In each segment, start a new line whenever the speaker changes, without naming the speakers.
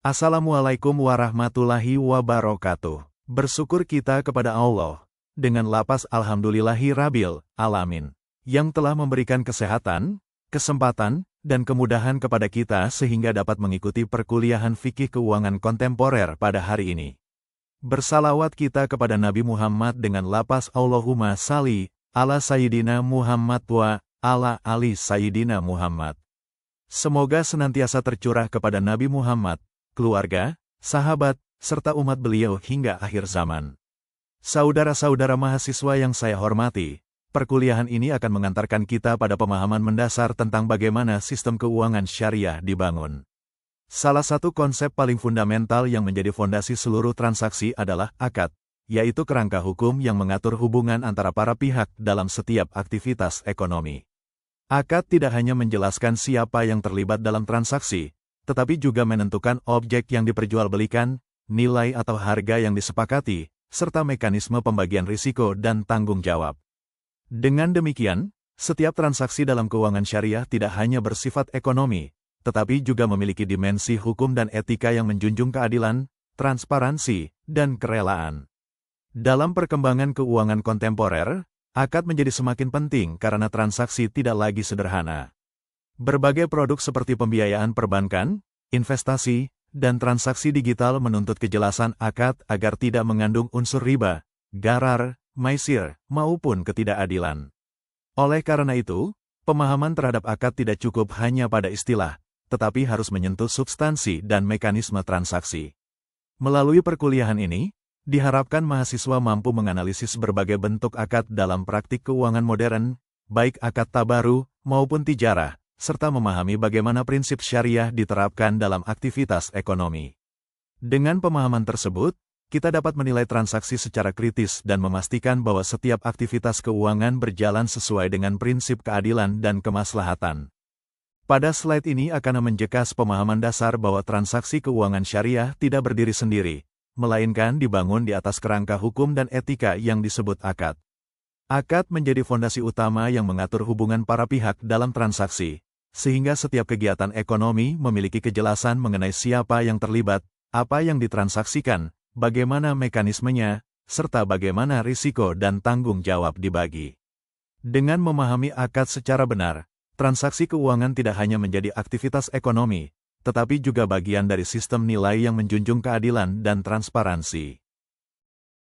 Assalamualaikum warahmatullahi wabarakatuh. Bersyukur kita kepada Allah, dengan lapas Alhamdulillahirabbil alamin, yang telah memberikan kesehatan, kesempatan, dan kemudahan kepada kita sehingga dapat mengikuti perkuliahan fikih keuangan kontemporer pada hari ini. Bersalawat kita kepada Nabi Muhammad dengan lapas Allahumma salli ala Sayyidina Muhammad wa ala ali Sayyidina Muhammad. Semoga senantiasa tercurah kepada Nabi Muhammad, keluarga, sahabat, serta umat beliau hingga akhir zaman. Saudara-saudara mahasiswa yang saya hormati, perkuliahan ini akan mengantarkan kita pada pemahaman mendasar tentang bagaimana sistem keuangan syariah dibangun. Salah satu konsep paling fundamental yang menjadi fondasi seluruh transaksi adalah akad, yaitu kerangka hukum yang mengatur hubungan antara para pihak dalam setiap aktivitas ekonomi. Akad tidak hanya menjelaskan siapa yang terlibat dalam transaksi, tetapi juga menentukan objek yang diperjualbelikan, nilai atau harga yang disepakati, serta mekanisme pembagian risiko dan tanggung jawab. Dengan demikian, setiap transaksi dalam keuangan syariah tidak hanya bersifat ekonomi, tetapi juga memiliki dimensi hukum dan etika yang menjunjung keadilan, transparansi, dan kerelaan. Dalam perkembangan keuangan kontemporer, akad menjadi semakin penting karena transaksi tidak lagi sederhana. Berbagai produk seperti pembiayaan perbankan, investasi, dan transaksi digital menuntut kejelasan akad agar tidak mengandung unsur riba, gharar, maisir, maupun ketidakadilan. Oleh karena itu, pemahaman terhadap akad tidak cukup hanya pada istilah, tetapi harus menyentuh substansi dan mekanisme transaksi. Melalui perkuliahan ini, diharapkan mahasiswa mampu menganalisis berbagai bentuk akad dalam praktik keuangan modern, baik akad tabaru maupun tijarah, serta memahami bagaimana prinsip syariah diterapkan dalam aktivitas ekonomi. Dengan pemahaman tersebut, kita dapat menilai transaksi secara kritis dan memastikan bahwa setiap aktivitas keuangan berjalan sesuai dengan prinsip keadilan dan kemaslahatan. Pada slide ini akan menjekas pemahaman dasar bahwa transaksi keuangan syariah tidak berdiri sendiri, melainkan dibangun di atas kerangka hukum dan etika yang disebut akad. Akad menjadi fondasi utama yang mengatur hubungan para pihak dalam transaksi, sehingga setiap kegiatan ekonomi memiliki kejelasan mengenai siapa yang terlibat, apa yang ditransaksikan, bagaimana mekanismenya, serta bagaimana risiko dan tanggung jawab dibagi. Dengan memahami akad secara benar, transaksi keuangan tidak hanya menjadi aktivitas ekonomi, tetapi juga bagian dari sistem nilai yang menjunjung keadilan dan transparansi.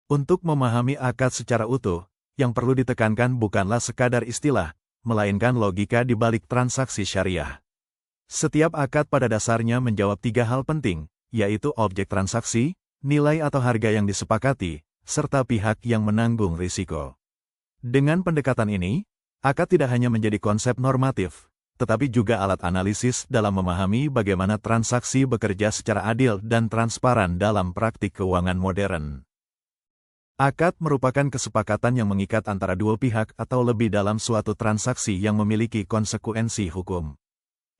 Untuk memahami akad secara utuh, yang perlu ditekankan bukanlah sekadar istilah, melainkan logika di balik transaksi syariah. Setiap akad pada dasarnya menjawab tiga hal penting, yaitu objek transaksi, nilai atau harga yang disepakati, serta pihak yang menanggung risiko. Dengan pendekatan ini, akad tidak hanya menjadi konsep normatif, tetapi juga alat analisis dalam memahami bagaimana transaksi bekerja secara adil dan transparan dalam praktik keuangan modern. Akad merupakan kesepakatan yang mengikat antara dua pihak atau lebih dalam suatu transaksi yang memiliki konsekuensi hukum.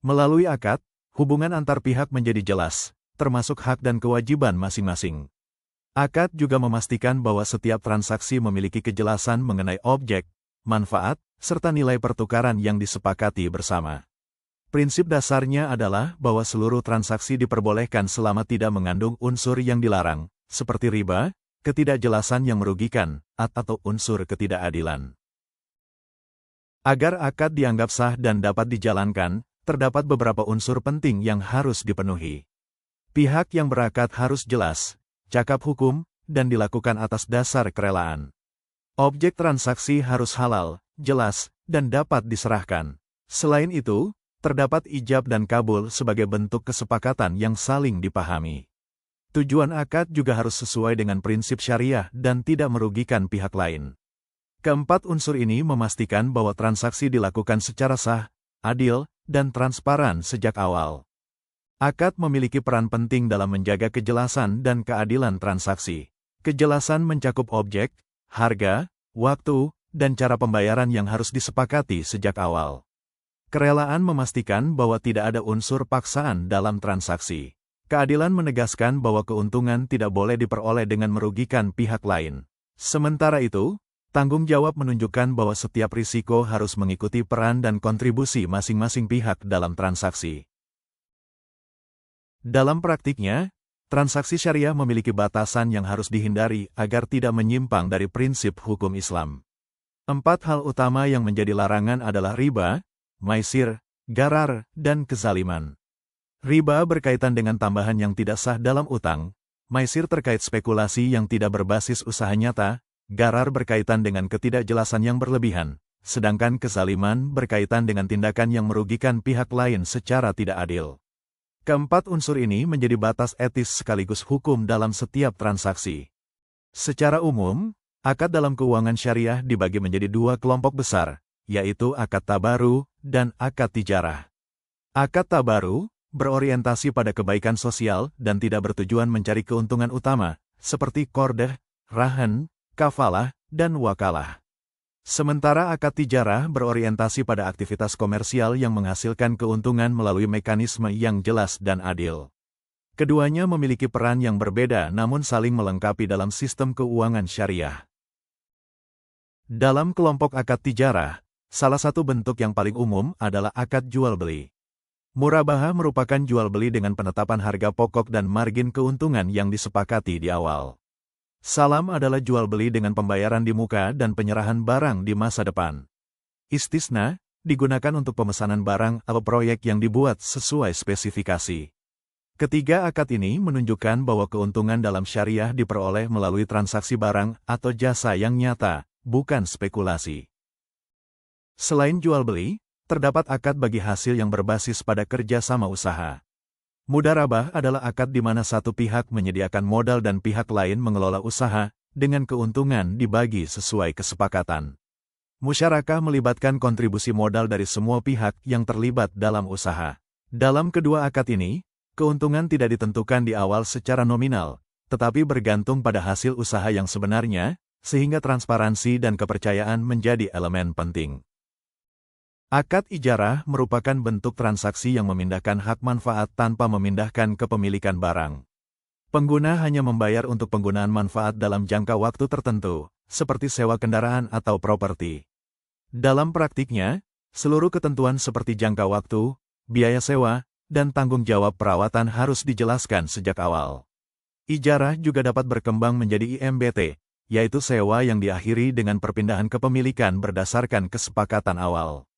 Melalui akad, hubungan antar pihak menjadi jelas, termasuk hak dan kewajiban masing-masing. Akad juga memastikan bahwa setiap transaksi memiliki kejelasan mengenai objek, manfaat, serta nilai pertukaran yang disepakati bersama. Prinsip dasarnya adalah bahwa seluruh transaksi diperbolehkan selama tidak mengandung unsur yang dilarang, seperti riba, ketidakjelasan yang merugikan, atau unsur ketidakadilan. Agar akad dianggap sah dan dapat dijalankan, terdapat beberapa unsur penting yang harus dipenuhi. Pihak yang berakad harus jelas, cakap hukum, dan dilakukan atas dasar kerelaan. Objek transaksi harus halal, jelas, dan dapat diserahkan. Selain itu, terdapat ijab dan kabul sebagai bentuk kesepakatan yang saling dipahami. Tujuan akad juga harus sesuai dengan prinsip syariah dan tidak merugikan pihak lain. Keempat unsur ini memastikan bahwa transaksi dilakukan secara sah, adil, dan transparan sejak awal. Akad memiliki peran penting dalam menjaga kejelasan dan keadilan transaksi. Kejelasan mencakup objek, harga, waktu, dan cara pembayaran yang harus disepakati sejak awal. Kerelaan memastikan bahwa tidak ada unsur paksaan dalam transaksi. Keadilan menegaskan bahwa keuntungan tidak boleh diperoleh dengan merugikan pihak lain. Sementara itu, tanggung jawab menunjukkan bahwa setiap risiko harus mengikuti peran dan kontribusi masing-masing pihak dalam transaksi. Dalam praktiknya, transaksi syariah memiliki batasan yang harus dihindari agar tidak menyimpang dari prinsip hukum Islam. 4 hal utama yang menjadi larangan adalah riba, maisir, gharar, dan kezaliman. Riba berkaitan dengan tambahan yang tidak sah dalam utang, maisir terkait spekulasi yang tidak berbasis usaha nyata, gharar berkaitan dengan ketidakjelasan yang berlebihan, sedangkan kezaliman berkaitan dengan tindakan yang merugikan pihak lain secara tidak adil. Keempat unsur ini menjadi batas etis sekaligus hukum dalam setiap transaksi. Secara umum, akad dalam keuangan syariah dibagi menjadi 2 kelompok besar, yaitu akad tabaru dan akad tijarah. Akad tabaru berorientasi pada kebaikan sosial dan tidak bertujuan mencari keuntungan utama, seperti qardh, rahan, kafalah, dan wakalah. Sementara akad tijarah berorientasi pada aktivitas komersial yang menghasilkan keuntungan melalui mekanisme yang jelas dan adil. Keduanya memiliki peran yang berbeda namun saling melengkapi dalam sistem keuangan syariah. Dalam kelompok akad tijarah, salah satu bentuk yang paling umum adalah akad jual-beli. Murabaha merupakan jual-beli dengan penetapan harga pokok dan margin keuntungan yang disepakati di awal. Salam adalah jual-beli dengan pembayaran di muka dan penyerahan barang di masa depan. Istisna digunakan untuk pemesanan barang atau proyek yang dibuat sesuai spesifikasi. Ketiga akad ini menunjukkan bahwa keuntungan dalam syariah diperoleh melalui transaksi barang atau jasa yang nyata, bukan spekulasi. Selain jual-beli, terdapat akad bagi hasil yang berbasis pada kerja sama usaha. Mudharabah adalah akad di mana satu pihak menyediakan modal dan pihak lain mengelola usaha, dengan keuntungan dibagi sesuai kesepakatan. Musyarakah melibatkan kontribusi modal dari semua pihak yang terlibat dalam usaha. Dalam kedua akad ini, keuntungan tidak ditentukan di awal secara nominal, tetapi bergantung pada hasil usaha yang sebenarnya, sehingga transparansi dan kepercayaan menjadi elemen penting. Akad ijarah merupakan bentuk transaksi yang memindahkan hak manfaat tanpa memindahkan kepemilikan barang. Pengguna hanya membayar untuk penggunaan manfaat dalam jangka waktu tertentu, seperti sewa kendaraan atau properti. Dalam praktiknya, seluruh ketentuan seperti jangka waktu, biaya sewa, dan tanggung jawab perawatan harus dijelaskan sejak awal. Ijarah juga dapat berkembang menjadi IMBT, yaitu sewa yang diakhiri dengan perpindahan kepemilikan berdasarkan kesepakatan awal.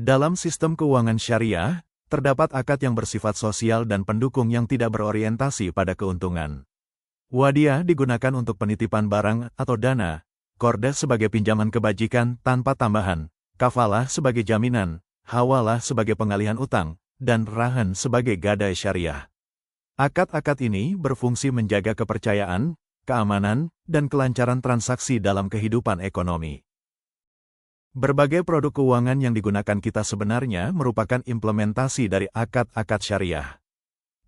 Dalam sistem keuangan syariah, terdapat akad yang bersifat sosial dan pendukung yang tidak berorientasi pada keuntungan. Wadiah digunakan untuk penitipan barang atau dana, qardh sebagai pinjaman kebajikan tanpa tambahan, kafalah sebagai jaminan, hawalah sebagai pengalihan utang, dan rahan sebagai gadai syariah. Akad-akad ini berfungsi menjaga kepercayaan, keamanan, dan kelancaran transaksi dalam kehidupan ekonomi. Berbagai produk keuangan yang digunakan kita sebenarnya merupakan implementasi dari akad-akad syariah.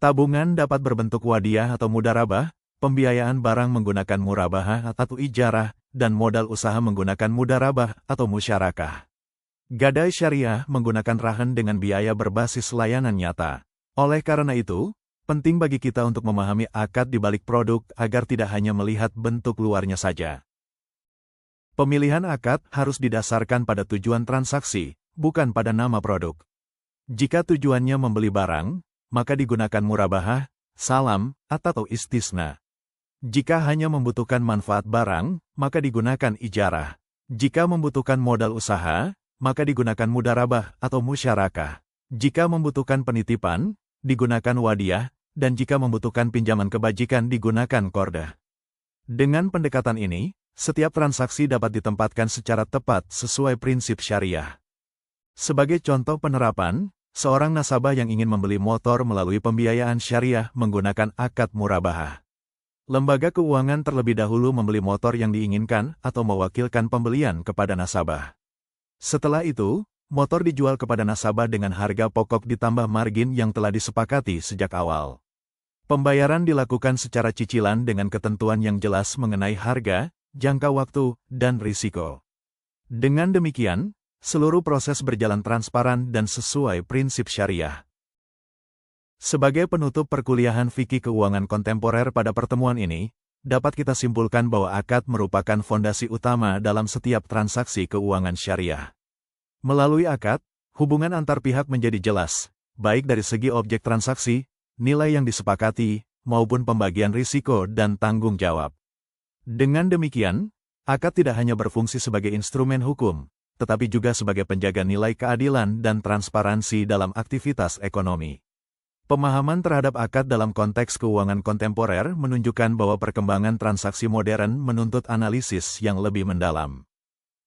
Tabungan dapat berbentuk wadiah atau mudharabah, pembiayaan barang menggunakan murabahah atau ijarah, dan modal usaha menggunakan mudharabah atau musyarakah. Gadai syariah menggunakan rahan dengan biaya berbasis layanan nyata. Oleh karena itu, penting bagi kita untuk memahami akad di balik produk agar tidak hanya melihat bentuk luarnya saja. Pemilihan akad harus didasarkan pada tujuan transaksi, bukan pada nama produk. Jika tujuannya membeli barang, maka digunakan murabahah, salam, atau istisna. Jika hanya membutuhkan manfaat barang, maka digunakan ijarah. Jika membutuhkan modal usaha, maka digunakan mudharabah atau musyarakah. Jika membutuhkan penitipan, digunakan wadiah, dan jika membutuhkan pinjaman kebajikan digunakan qardh. Dengan pendekatan ini, setiap transaksi dapat ditempatkan secara tepat sesuai prinsip syariah. Sebagai contoh penerapan, seorang nasabah yang ingin membeli motor melalui pembiayaan syariah menggunakan akad murabahah. Lembaga keuangan terlebih dahulu membeli motor yang diinginkan atau mewakilkan pembelian kepada nasabah. Setelah itu, motor dijual kepada nasabah dengan harga pokok ditambah margin yang telah disepakati sejak awal. Pembayaran dilakukan secara cicilan dengan ketentuan yang jelas mengenai harga, jangka waktu, dan risiko. Dengan demikian, seluruh proses berjalan transparan dan sesuai prinsip syariah. Sebagai penutup perkuliahan fikih keuangan kontemporer pada pertemuan ini, dapat kita simpulkan bahwa akad merupakan fondasi utama dalam setiap transaksi keuangan syariah. Melalui akad, hubungan antar pihak menjadi jelas, baik dari segi objek transaksi, nilai yang disepakati, maupun pembagian risiko dan tanggung jawab. Dengan demikian, akad tidak hanya berfungsi sebagai instrumen hukum, tetapi juga sebagai penjaga nilai keadilan dan transparansi dalam aktivitas ekonomi. Pemahaman terhadap akad dalam konteks keuangan kontemporer menunjukkan bahwa perkembangan transaksi modern menuntut analisis yang lebih mendalam.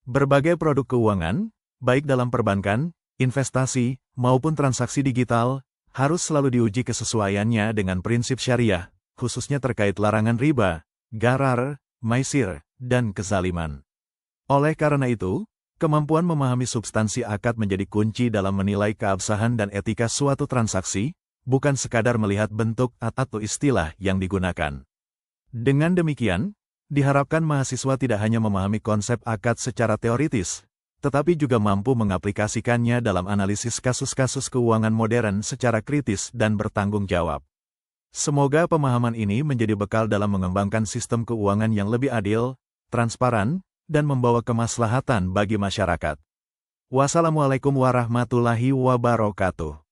Berbagai produk keuangan, baik dalam perbankan, investasi, maupun transaksi digital, harus selalu diuji kesesuaiannya dengan prinsip syariah, khususnya terkait larangan riba, gharar, maisir, dan kezaliman. Oleh karena itu, kemampuan memahami substansi akad menjadi kunci dalam menilai keabsahan dan etika suatu transaksi, bukan sekadar melihat bentuk atau istilah yang digunakan. Dengan demikian, diharapkan mahasiswa tidak hanya memahami konsep akad secara teoritis, tetapi juga mampu mengaplikasikannya dalam analisis kasus-kasus keuangan modern secara kritis dan bertanggung jawab. Semoga pemahaman ini menjadi bekal dalam mengembangkan sistem keuangan yang lebih adil, transparan, dan membawa kemaslahatan bagi masyarakat. Wassalamualaikum warahmatullahi wabarakatuh.